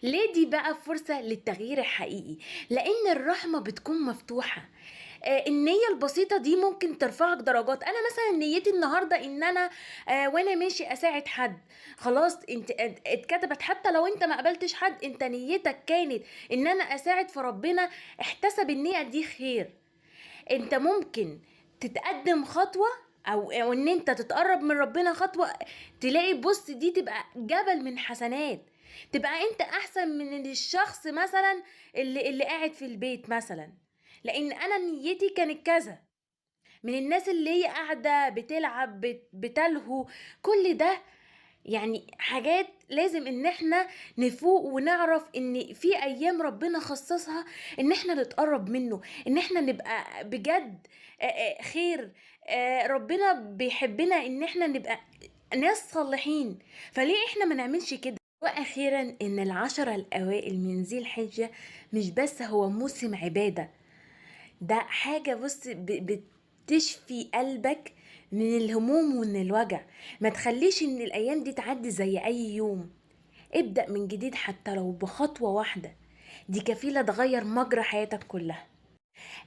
ليه دي بقى فرصة للتغيير الحقيقي؟ لأن الرحمة بتكون مفتوحة. النية البسيطة دي ممكن ترفعك درجات. أنا مثلا نيتي النهاردة إن أنا وأنا ماشي أساعد حد. خلاص انت اتكتبت، حتى لو انت ما قبلتش حد، انت نيتك كانت إن أنا أساعد، فربنا احتسب النية دي خير. انت ممكن تتقدم خطوة او ان انت تتقرب من ربنا خطوة، تلاقي بص دي تبقى جبل من حسنات. تبقى انت احسن من الشخص مثلا اللي قاعد في البيت مثلا، لان انا نيتي كانت كذا. من الناس اللي هي قاعدة بتلعب بتلهو، كل ده يعني حاجات لازم ان احنا نفوق ونعرف ان في ايام ربنا خصصها ان احنا نتقرب منه، ان احنا نبقى بجد خير. ربنا بيحبنا ان احنا نبقى ناس صالحين، فليه احنا ما نعملش كده؟ واخيرا ان العشرة الاوائل من ذي الحجة مش بس هو موسم عبادة، ده حاجة بص بتشفي قلبك من الهموم ومن الوجع. ما تخليش ان الايام دي تعدي زي اي يوم. ابدأ من جديد حتى لو بخطوة واحدة، دي كفيلة تغير مجرى حياتك كلها.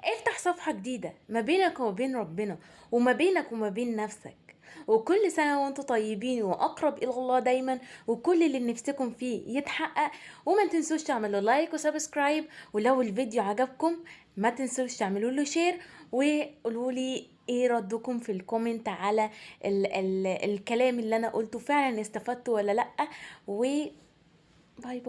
افتح صفحة جديدة ما بينك وما بين ربنا، وما بينك وما بين نفسك. وكل سنة وانتم طيبين وأقرب إلى الله دايما، وكل اللي نفسكم فيه يتحقق. وما تنسوش تعملوا لايك وسبسكرايب، ولو الفيديو عجبكم ما تنسوش تعملوا له شير، وقولوا لي ايه ردكم في الكومنت على ال الكلام اللي انا قلته، فعلا استفدتوا ولا لأ. وباي باي.